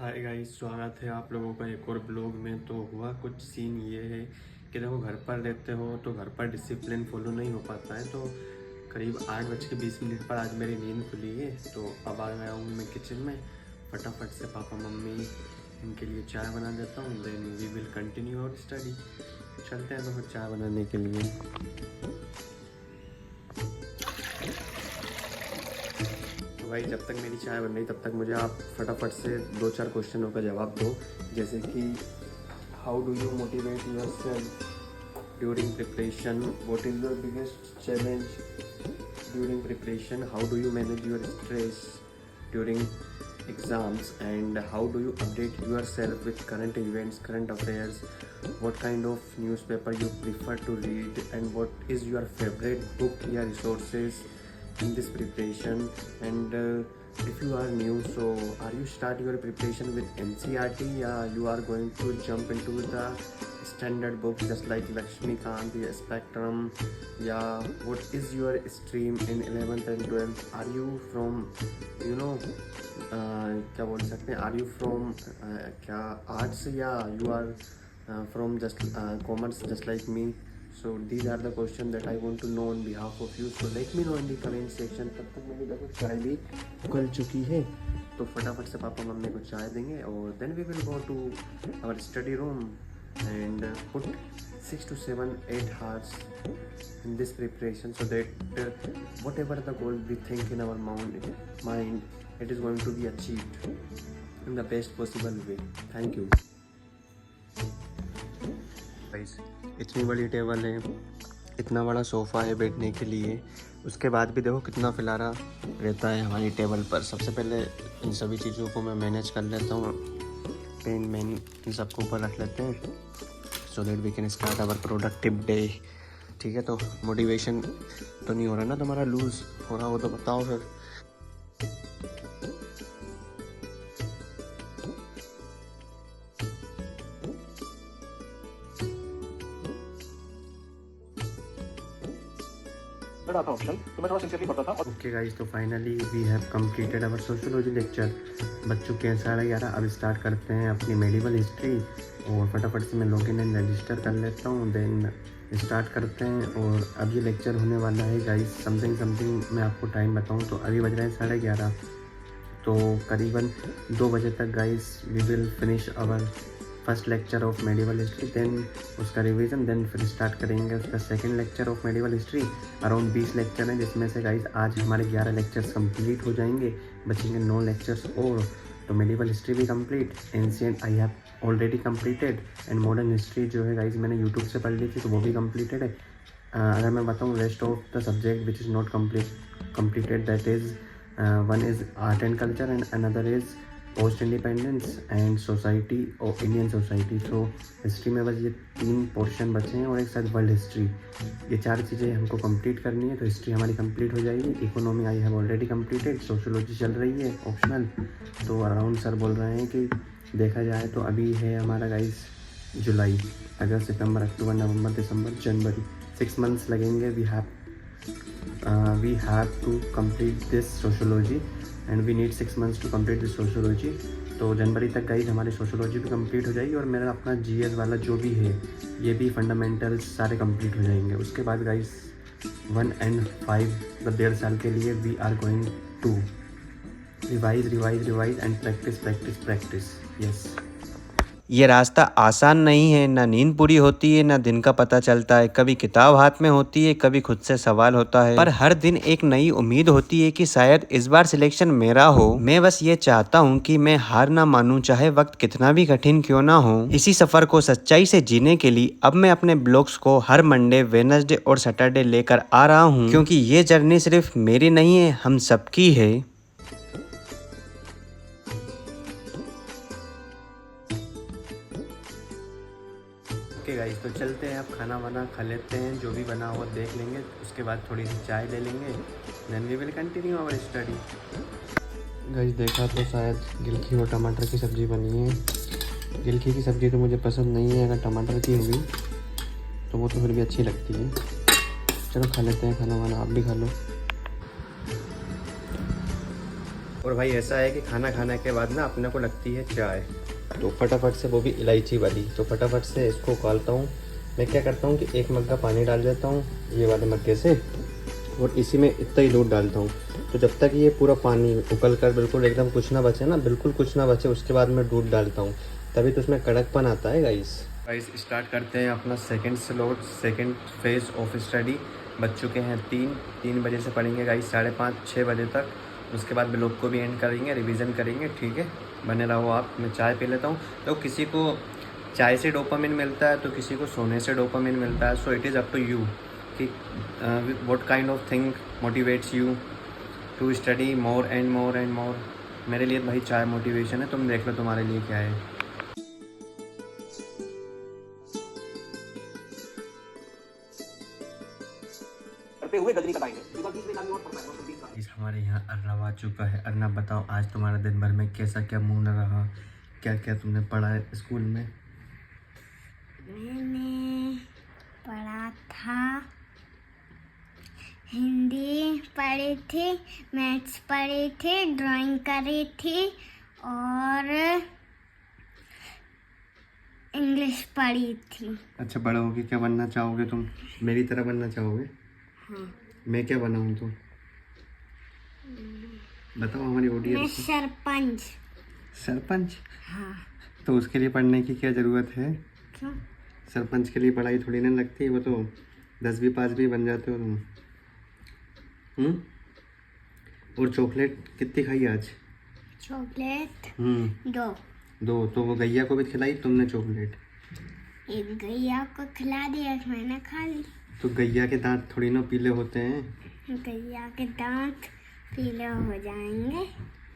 Hi guys, स्वागत है आप लोगों का एक और ब्लॉग में। तो हुआ कुछ सीन ये है कि देखो, घर पर रहते हो तो घर पर डिसिप्लिन फॉलो नहीं हो पाता है। तो करीब 8:20 पर आज मेरी नींद खुली है। तो अब आ गया हूँ मैं किचन में, फटाफट से पापा मम्मी इनके लिए चाय बना देता हूँ, देन वी विल कंटिन्यू और स्टडी। चलते हैं तो चाय बनाने के लिए। भाई जब तक मेरी चाय बन रही तब तक मुझे आप फटाफट से 2-4 क्वेश्चनों का जवाब दो, जैसे कि how do you motivate yourself during preparation, what is your biggest challenge during preparation, how do you manage your stress during exams, and how do you update yourself with current events, current affairs, what kind of newspaper you prefer to read, and what is your favorite book or resources in this preparation. And if you are new, so are you start your preparation with NCERT, you are going to jump into the standard books just like Lakshmikant, the Spectrum, what is your stream in 11th and 12th? Are you from क्या बोल सकते हैं, are you from क्या arts, या you are from just commerce just like me? So these are the question that I want to know on behalf of you. So let me know in the comment section. तब तक मेरी देखो चाय भी खुल चुकी है, तो फटाफट से पापा मम्मी को चाय देंगे और then we will go to our study room and put 6 to 7 8 hours in this preparation, so that whatever the goal we think in our mind, it is going to be achieved in the best possible way. Thank you guys। इतनी बड़ी table है, इतना बड़ा sofa है बैठने के लिए, उसके बाद भी देखो कितना फिलारा रहता है हमारी टेबल पर। सबसे पहले इन सभी चीज़ों को मैं मैनेज कर लेता हूँ, पेन मैन इन सबको ऊपर रख लेते हैं, so that we can start our productive day. ठीक है, तो मोटिवेशन तो नहीं हो रहा ना तुम्हारा, लूज़ हो रहा हो तो बताओ फिर। ओके गाइस, तो finally we have completed our sociology lecture. बज चुके हैं 11:30। अब स्टार्ट करते हैं अपनी मेडिवल हिस्ट्री, और फटाफट से मैं लॉगिन एंड रजिस्टर कर लेता हूँ, देन स्टार्ट करते हैं। और अब ये लेक्चर होने वाला है गाइस समथिंग मैं आपको टाइम बताऊँ तो अभी बज रहे हैं 11:30, तो करीबन 2 बजे तक guys we will finish our first lecture of medieval history, then उसका रिवीजन, देन फिर स्टार्ट करेंगे उसका second lecture of medieval history. Around 20 lecture हैं, जिसमें से गाइस आज हमारे 11 लेक्चर्स कंप्लीट हो जाएंगे, बचेंगे 9 लेक्चर्स और। तो मेडिवल हिस्ट्री भी complete, ancient I have already completed, and modern history जो है गाइस मैंने यूट्यूब से पढ़ ली थी तो वो भी कंप्लीटेड है। अगर मैं बताऊँ rest of the subject which is not completed, that is one is art and culture and another is post independence and society और इंडियन सोसाइटी। तो हिस्ट्री में बस ये 3 पोर्शन बचे हैं और एक साथ वर्ल्ड हिस्ट्री, ये 4 चीज़ें हमको कंप्लीट करनी है, तो हिस्ट्री हमारी कंप्लीट हो जाएगी। Economy I have already completed, sociology चल रही है ऑप्शनल। तो अराउंड सर बोल रहे हैं कि देखा जाए तो अभी है हमारा गाइस जुलाई, अगस्त, सितंबर, अक्टूबर, नवंबर, दिसंबर, जनवरी, 6 मंथ्स लगेंगे। We have to complete this sociology and we need 6 months to complete this sociology. तो जनवरी तक गाइस हमारी सोशियोलॉजी भी कंप्लीट हो जाएगी और मेरा अपना जीएस वाला जो भी है ये भी फंडामेंटल्स सारे कंप्लीट हो जाएंगे। उसके बाद गाइस 1 and 5 मतलब 1.5 साल के लिए we are going to revise and practice. Yes, ये रास्ता आसान नहीं है, ना नींद पूरी होती है, ना दिन का पता चलता है। कभी किताब हाथ में होती है, कभी खुद से सवाल होता है, पर हर दिन एक नई उम्मीद होती है कि शायद इस बार सिलेक्शन मेरा हो। मैं बस ये चाहता हूँ कि मैं हार ना मानूं, चाहे वक्त कितना भी कठिन क्यों ना हो। इसी सफर को सच्चाई से जीने के लिए अब मैं अपने ब्लॉग्स को हर मंडे, वेडनेसडे और सैटरडे लेकर आ रहा हूँ, क्योंकि ये जर्नी सिर्फ मेरी नहीं है, हम सबकी है। ओके गाइस, तो चलते हैं, अब खाना वाना खा लेते हैं, जो भी बना हुआ देख लेंगे, उसके बाद थोड़ी सी चाय ले लेंगे, then we will continue our study. Guys देखा तो शायद गिलकी और टमाटर की सब्ज़ी बनी है। गिलकी की सब्ज़ी तो मुझे पसंद नहीं है, अगर टमाटर की होगी तो वो तो फिर भी अच्छी लगती है। चलो खा लेते हैं खाना वाना, आप भी खा लो। और भाई ऐसा है कि खाना खाने के बाद ना अपने को लगती है चाय, तो फटाफट से वो भी इलायची वाली, तो फटाफट से इसको उबालता हूँ। मैं क्या करता हूँ कि 1 मग्गा पानी डाल देता हूँ ये वाले मग्गे से, और इसी में इतना ही दूध डालता हूँ। तो जब तक ये पूरा पानी उबल कर बिल्कुल एकदम कुछ ना बचे ना, बिल्कुल कुछ ना बचे, उसके बाद मैं दूध डालता हूँ, तभी तो उसमें कड़कपन आता है गाइस। स्टार्ट करते हैं अपना second slot, second phase of study. बज चुके हैं 3 बजे से पढ़ेंगे गाइस 5:30-6 बजे तक। उसके बाद ब्लॉग को भी एंड करेंगे, रिवीजन करेंगे, ठीक है। बने रहो आप। मैं चाय पी लेता हूँ। तो किसी को चाय से डोपामिन मिलता है तो किसी को सोने से डोपामिन मिलता है। So it is up to you कि what kind of thing motivates you to study more and more and more. मेरे लिए भाई चाय मोटिवेशन है, तुम देख लो तुम्हारे लिए क्या है। हुए गजनी का टाइम इस हमारे यहाँ अर्नब आ चुका है। अर्नब बताओ आज तुम्हारा दिन भर में कैसा क्या मूड रहा, क्या क्या तुमने पढ़ा है स्कूल में? मैंने पढ़ा था, हिंदी पढ़ी थी, मैथ्स पढ़ी थी, ड्राइंग करी थी और इंग्लिश पढ़ी थी। अच्छा, बड़ा होके क्या बनना चाहोगे तुम? मेरी तरह बनना चाहोगे? हाँ। मैं क्या बनाऊँ तो बताओ हमारी मैं ऑडियंस। सरपंच। सरपंच? हाँ। तो उसके लिए पढ़ने की क्या ज़रूरत है? क्यों? सरपंच के लिए पढ़ाई थोड़ी ना लगती है, वो तो 10वीं 5वीं बन जाते हो तुम। और चॉकलेट कितनी खाई आज? चॉकलेट 2। तो वो गैया को भी खिलाई तुमने चॉकलेट? एक गैया को खिला दिया, मैंने खा ली। तो गैया के दांत थोड़ी ना पीले होते हैं। गैया के दांत पीले हो जाएंगे।